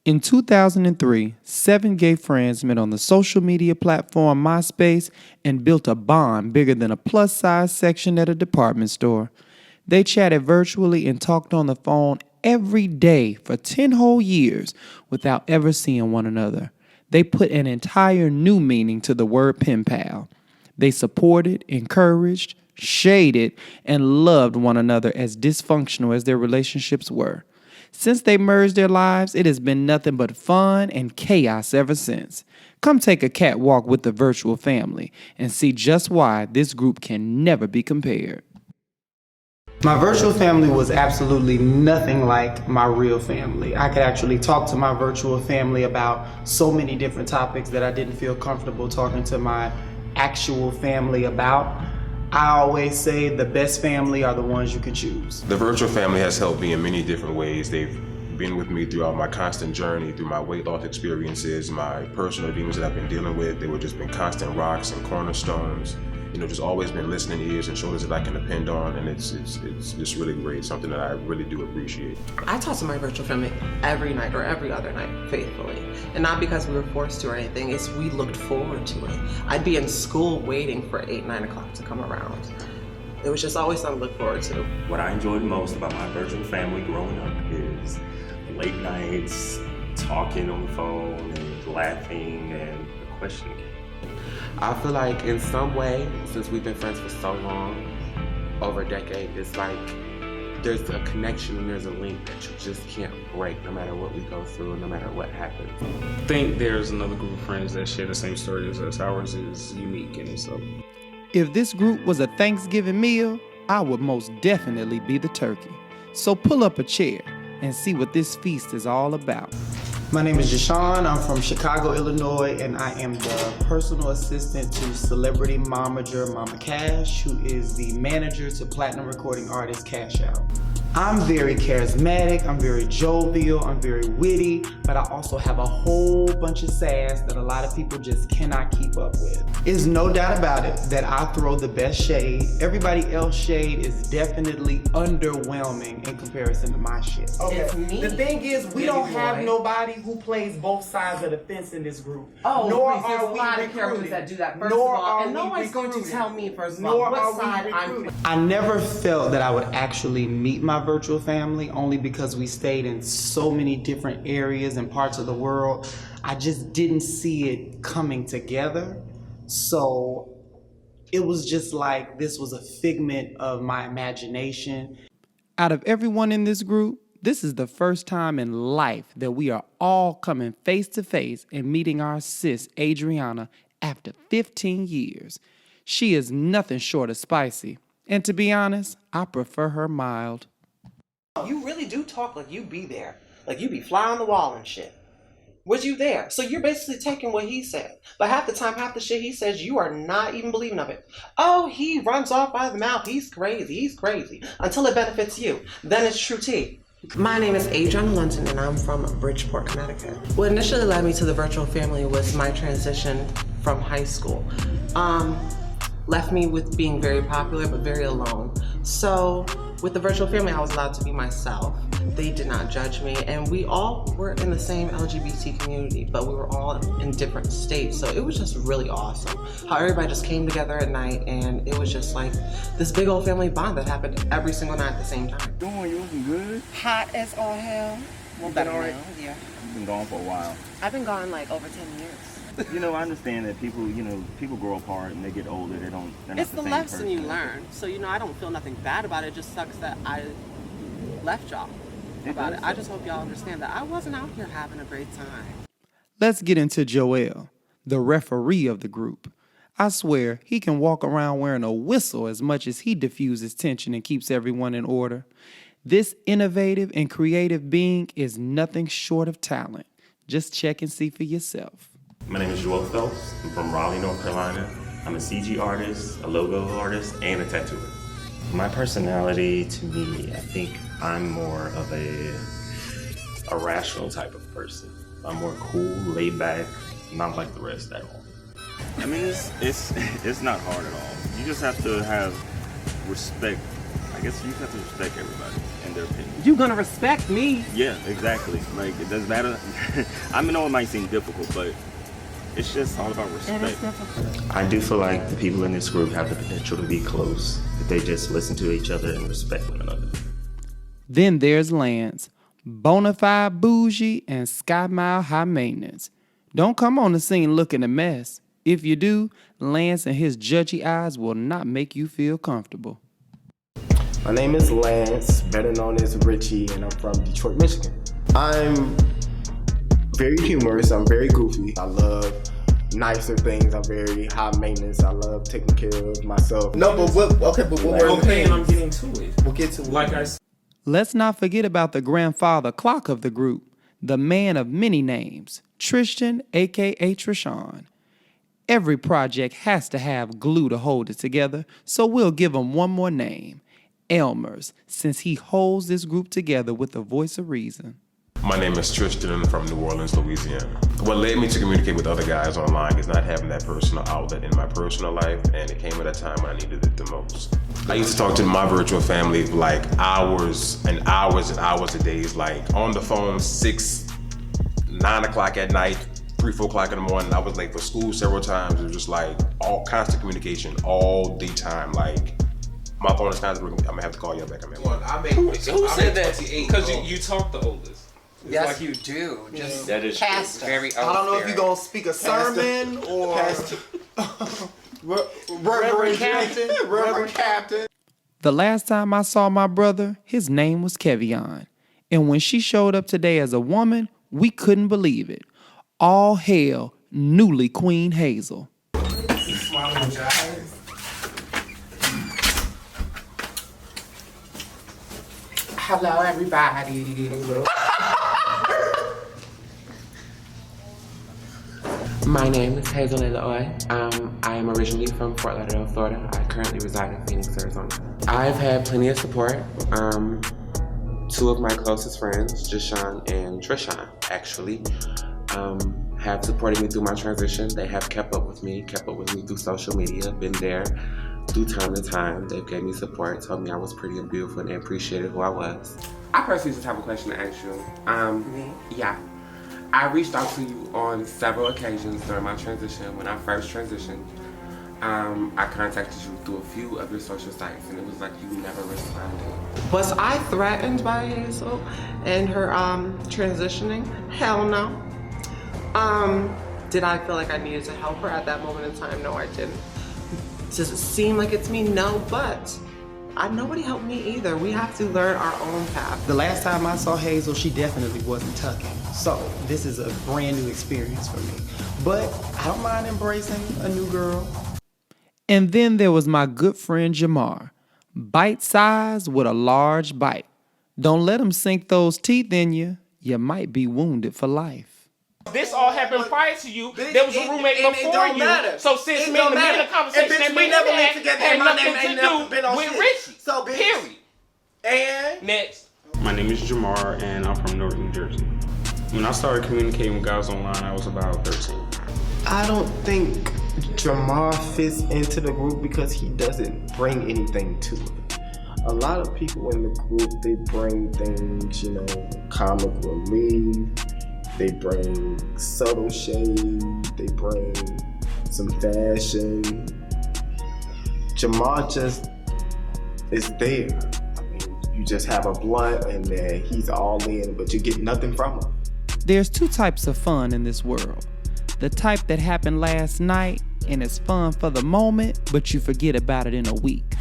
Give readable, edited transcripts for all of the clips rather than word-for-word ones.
In 2003, 7 gay friends met on the social media platform MySpace and built a bond bigger than a plus-size section at a department store. They chatted virtually and talked on the phone every day for 10 whole years without ever seeing one another. They put an entire new meaning to the word pen pal. They supported, encouraged, shaded, and loved one another as dysfunctional as their relationships were. Since they merged their lives, it has been nothing but fun and chaos ever since. Come take a catwalk with the virtual family and see just why this group can never be compared. My virtual family was absolutely nothing like my real family. I could actually talk to my virtual family about so many different topics that I didn't feel comfortable talking to my actual family about. I always say the best family are the ones you can choose. The virtual family has helped me in many different ways. They've been with me throughout my constant journey, through my weight loss experiences, my personal demons that I've been dealing with. They were just been constant rocks and cornerstones. Just always been listening ears and shoulders that I can depend on, and it's just really great, something that I really do appreciate. I talk to my virtual family every night or every other night, faithfully. And not because we were forced to or anything, it's we looked forward to it. I'd be in school waiting for 8, 9 o'clock to come around. It was just always something to look forward to. What I enjoyed most about my virtual family growing up is late nights, talking on the phone, and laughing, and the questioning. I feel like in some way, since we've been friends for so long, over a decade, it's like there's a connection and there's a link that you just can't break no matter what we go through and no matter what happens. I think there's another group of friends that share the same story as us. Ours is unique, and so. If this group was a Thanksgiving meal, I would most definitely be the turkey. So pull up a chair and see what this feast is all about. My name is Jashon. I'm from Chicago, Illinois, and I am the personal assistant to celebrity momager Mama Cash, who is the manager to platinum recording artist Cash Out. I'm very charismatic, I'm very jovial, I'm very witty, but I also have a whole bunch of sass that a lot of people just cannot keep up with. There's no doubt about it that I throw the best shade. Everybody else's shade is definitely underwhelming in comparison to my shit. Okay. It's me. The thing is, we don't have boy. nobody who plays both sides of the fence in this group. Oh, nor there's are a we lot of characters recruiting. that do that, first Nor of all. are And no we one's going to recruiting. tell me, first of Nor all, are what we side I'm recruiting. I never felt that I would actually meet my virtual family, only because we stayed in so many different areas and parts of the world. I just didn't see it coming together. So it was just like this was a figment of my imagination. Out of everyone in this group, this is the first time in life that we are all coming face to face and meeting our sis, Adrienne, after 15 years. She is nothing short of spicy. And to be honest, I prefer her mild. You really do talk like you be there. Like you be fly on the wall and shit. Was you there? So you're basically taking what he said. But half the time, half the shit he says, you are not even believing of it. Oh, he runs off by the mouth. He's crazy. Until it benefits you. Then it's true tea. My name is Adrienne Lunton, and I'm from Bridgeport, Connecticut. What initially led me to the virtual family was my transition from high school. Left me with being very popular, but very alone. So with the virtual family, I was allowed to be myself. They did not judge me, and we all were in the same LGBT community, but we were all in different states. So it was just really awesome how everybody just came together at night, and it was just like this big old family bond that happened every single night at the same time. Doing, you looking good? Hot as all hell. Well, better now, yeah. You've been gone for a while. I've been gone like over 10 years. I understand that people grow apart and they get older. They're not It's the the same lesson person. you learn. So, I don't feel nothing bad about it. It just sucks that I left y'all about it. I just hope y'all understand that I wasn't out here having a great time. Let's get into Joel, the referee of the group. I swear he can walk around wearing a whistle as much as he diffuses tension and keeps everyone in order. This innovative and creative being is nothing short of talent. Just check and see for yourself. My name is Joel Phelps. I'm from Raleigh, North Carolina. I'm a CG artist, a logo artist, and a tattooer. My personality, to me, I think I'm more of a rational type of person. I'm more cool, laid back, not like the rest at all. I mean, it's not hard at all. You just have to have respect. I guess you have to respect everybody in their opinion. You gonna respect me. Yeah, exactly. Like, it doesn't matter. I know it might seem difficult, but it's just all about respect. It is difficult. I do feel like the people in this group have the potential to be close if they just listen to each other and respect one another. Then there's Lance, bona fide bougie and sky mile high maintenance. Don't come on the scene looking a mess. If you do, Lance and his judgy eyes will not make you feel comfortable. My name is Lance, better known as Richie, and I'm from Detroit, Michigan. I'm very humorous, I'm very goofy. I love nicer things, I'm very high maintenance, I love taking care of myself. No, but what were the things? I'm getting to it. We'll get to it. Like I said. Let's not forget about the grandfather clock of the group, the man of many names, Tristan, aka Trishan. Every project has to have glue to hold it together, so we'll give him one more name, Elmer's, since he holds this group together with the voice of reason. My name is Tristan from New Orleans, Louisiana. What led me to communicate with other guys online is not having that personal outlet in my personal life, and it came at a time when I needed it the most. I used to talk to my virtual family like hours and hours and hours a day, like on the phone 9 o'clock at night, 3, 4 o'clock in the morning. I was late for school several times. It was just like all constant communication all the time. Like my phone is constantly, I'm gonna have to call you back. Who said that? Because you talk the oldest. It's Yes, like you do. Just That is pastor. very I don't know if you're gonna speak a sermon or Reverend Captain. The last time I saw my brother, his name was Kevion. And when she showed up today as a woman, we couldn't believe it. All hail, newly Queen Hazel. Hello, everybody. My name is Hazel. I am originally from Fort Lauderdale, Florida. I currently reside in Phoenix, Arizona. I've had plenty of support. 2 of my closest friends, Jashon and Tristan, actually, have supported me through my transition. They have kept up with me through social media, been there through time to time. They've gave me support, told me I was pretty and beautiful, and they appreciated who I was. I personally just have a question to ask you. Yeah. I reached out to you on several occasions during my transition. When I first transitioned, I contacted you through a few of your social sites, and it was like you never responded. Was I threatened by Hazel and her transitioning? Hell no. Did I feel like I needed to help her at that moment in time? No, I didn't. Does it seem like it's me? No, but nobody helped me either. We have to learn our own path. The last time I saw Hazel, she definitely wasn't tucking. So this is a brand new experience for me. But I don't mind embracing a new girl. And then there was my good friend Jamar, bite size with a large bite. Don't let him sink those teeth in you. You might be wounded for life. This all happened prior to you. There was a roommate before you. Matter. So since me and the men in the conversation that we never lived together, had and my nothing name ain't to never do been on with shit. Richie. So bitch. Period. And Next. My name is Jamar, and I'm from North New Jersey. When I started communicating with guys online, I was about 13. I don't think Jamar fits into the group because he doesn't bring anything to it. A lot of people in the group, they bring things, comic relief, they bring subtle shade, they bring some fashion. Jamar just is there. I mean, you just have a blunt and then he's all in, but you get nothing from him. There's 2 types of fun in this world. The type that happened last night and it's fun for the moment, but you forget about it in a week.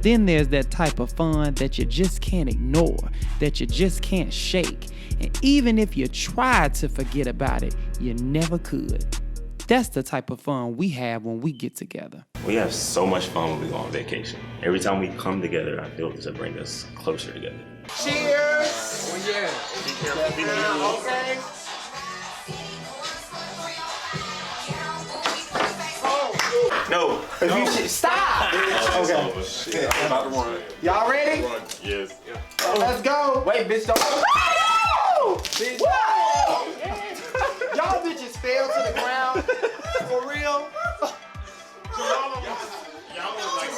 Then there's that type of fun that you just can't ignore, that you just can't shake. And even if you tried to forget about it, you never could. That's the type of fun we have when we get together. We have so much fun when we go on vacation. Every time we come together, I feel to bring us closer together. cheers. Oh yeah. Okay. No. Stop. Okay. Shit, I'm about to run. Y'all ready? Yes. Let's go. Wait, bitch, don't. Bitch. Y'all bitches fell to the ground. For real. Y'all was like,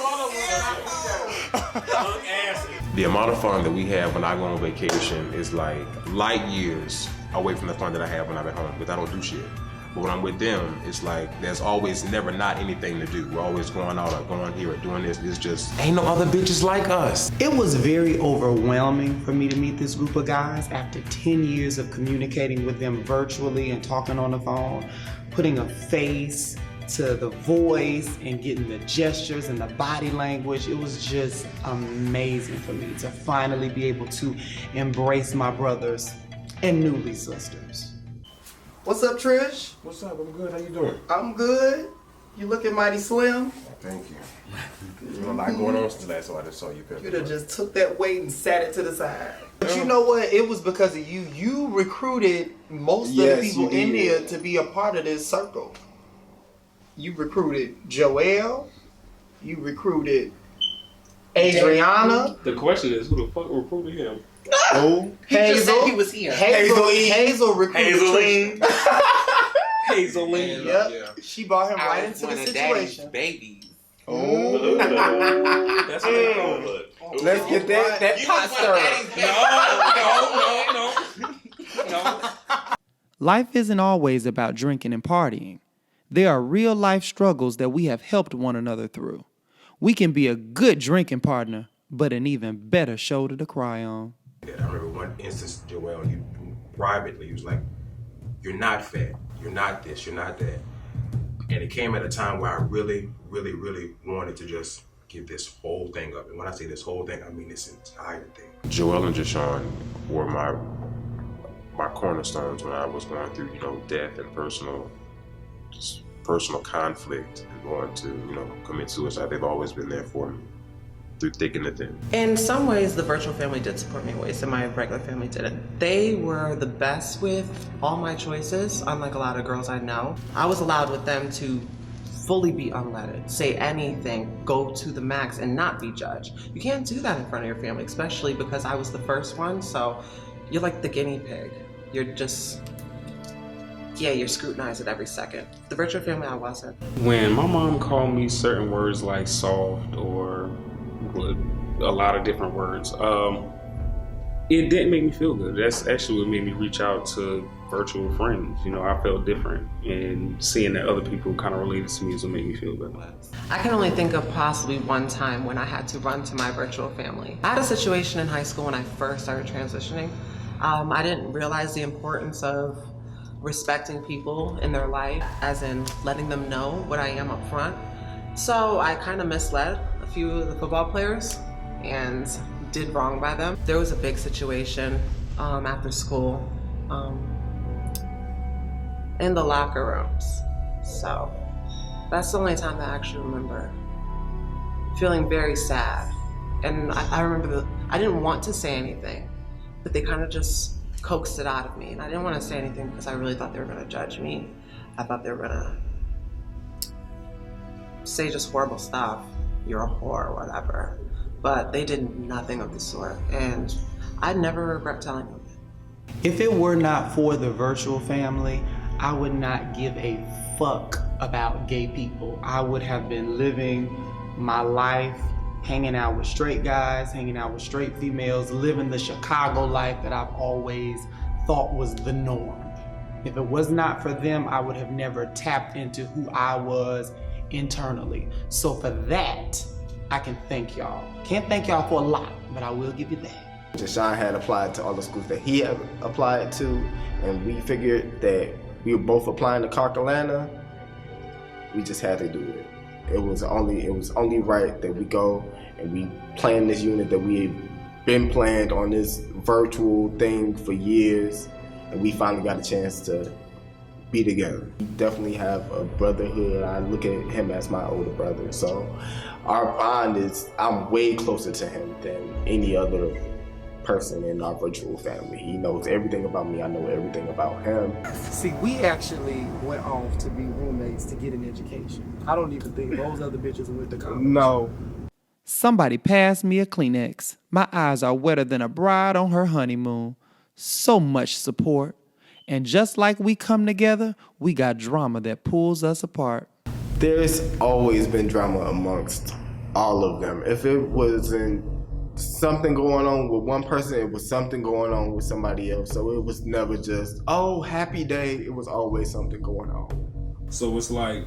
The amount of fun that we have when I go on vacation is like light years away from the fun that I have when I'm at home, because I don't do shit. But when I'm with them, it's like there's always never not anything to do. We're always going out or going here or doing this. It's just, ain't no other bitches like us. It was very overwhelming for me to meet this group of guys after 10 years of communicating with them virtually and talking on the phone, putting a face to the voice and getting the gestures and the body language. It was just amazing for me to finally be able to embrace my brothers and newly sisters. What's up, Trish? What's up? I'm good. How you doing? I'm good. You looking mighty slim. Thank you. There's a lot going on since last time I just saw you. You'd have just took that weight and sat it to the side. But you know what? It was because of you. You recruited most of the people in here to be a part of this circle. You recruited Joelle. You recruited Adriana. The question is, who the fuck recruited him? Oh, He just said he was here. Hazel recruited Tristan. Hazeline. Yep. Yeah. She brought him I right was into the one of Daddy's situation. babies. Oh, that's what they call it. Let's get that pot stirred. No. Life isn't always about drinking and partying. There are real life struggles that we have helped one another through. We can be a good drinking partner, but an even better shoulder to cry on. I remember one instance, Joelle, you privately, he was like, you're not fat, you're not this, you're not that. And it came at a time where I really, really, really wanted to just give this whole thing up. And when I say this whole thing, I mean this entire thing. Joelle and Jashon were my cornerstones when I was going through, death and personal conflict and wanting to, commit suicide. They've always been there for me through thick and thin. In some ways, the virtual family did support me in ways that my regular family didn't. They were the best with all my choices, unlike a lot of girls I know. I was allowed with them to fully be unleaded, say anything, go to the max, and not be judged. You can't do that in front of your family, especially because I was the first one, so you're like the guinea pig. You're just, you're scrutinized at every second. The virtual family, I wasn't. When my mom called me certain words like soft or a lot of different words, it didn't make me feel good. That's actually what made me reach out to virtual friends. I felt different, and seeing that other people kind of related to me is what made me feel good. I can only think of possibly one time when I had to run to my virtual family. I had a situation in high school when I first started transitioning. I didn't realize the importance of respecting people in their life, as in letting them know what I am up front. So I kind of misled a few of the football players and did wrong by them. There was a big situation after school in the locker rooms. So that's the only time that I actually remember feeling very sad. And I remember I didn't want to say anything, but they kind of just coaxed it out of me. And I didn't want to say anything because I really thought they were going to judge me. I thought they were going to say just horrible stuff. You're a whore or whatever. But they did nothing of the sort. And I never regret telling them. If it were not for the virtual family, I would not give a fuck about gay people. I would have been living my life hanging out with straight guys, hanging out with straight females, living the Chicago life that I've always thought was the norm. If it was not for them, I would have never tapped into who I was internally. So for that, I can thank y'all. Can't thank y'all for a lot, but I will give you that. Jashon had applied to all the schools that he had applied to, and we figured that we were both applying to Carolina. We just had to do it. It was only right that we go and we plan this unit that we had been planned on this virtual thing for years, and we finally got a chance to be together. We definitely have a brotherhood. I look at him as my older brother, so our bond is, I'm way closer to him than any other person in our virtual family. He knows everything about me, I know everything about him. See, we actually went off to be roommates to get an education. I don't even think those other bitches went to college. No. Somebody pass me a Kleenex. My eyes are wetter than a bride on her honeymoon. So much support. And just like we come together, we got drama that pulls us apart. There's always been drama amongst all of them. If it wasn't something going on with one person, it was something going on with somebody else. So it was never just, oh, happy day. It was always something going on. So it's like,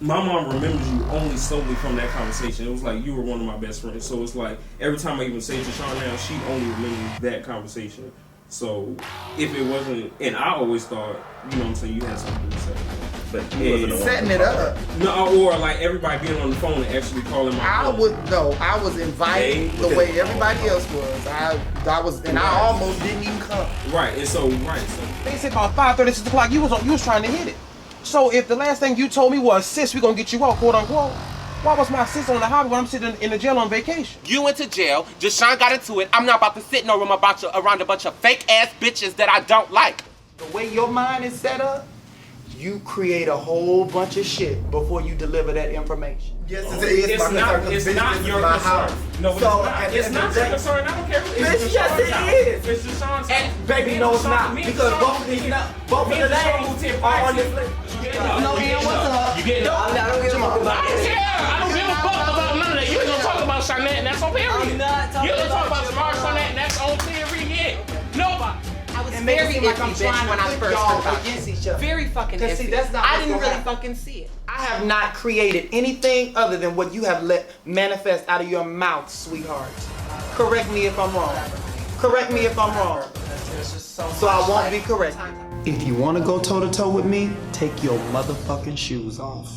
my mom remembers you only solely from that conversation. It was like you were one of my best friends. So it's like every time I even say Jashon now, she only remembers that conversation. So if it wasn't, and I always thought, you know what I'm saying, you had something to say. But setting it up. No, or like everybody being on the phone and actually calling my phone. I was invited the way everybody else was. I was, and I almost didn't even come. Right, and so They said about 5:30, 6 o'clock. You was trying to hit it. So if the last thing you told me was, sis, we gonna get you out, quote unquote, why was my sis on the hobby when I'm sitting in the jail on vacation? You went to jail. Jashon got into it. I'm not about to sit in no room around a bunch of fake ass bitches that I don't like. The way your mind is set up, you create a whole bunch of shit before you deliver that information. Yes, it's not your concern. No, it's not. It's not your concern. I don't care. Bitch, yes it is. It's Jashon's house. Baby, no, it's not. Because both of the names are on this list. No, Ian, what's up? I don't give a fuck about I don't care. I don't give a fuck about none of that. You ain't gonna talk about Shanette, and that's on period. I'm not talking You ain't gonna talk about about Jamar, Shanette, and that's on period. Nobody. I was And very make it seem like I'm iffy, bitch, trying when to I put first y'all heard about against it. each other. Very fucking Cause iffy. see, that's not I what's didn't gonna really happen. fucking see it. I have not created anything other than what you have let manifest out of your mouth, sweetheart. Correct me if I'm wrong. Correct me if I'm wrong. So I won't be corrected. If you want to go toe to toe with me, take your motherfucking shoes off.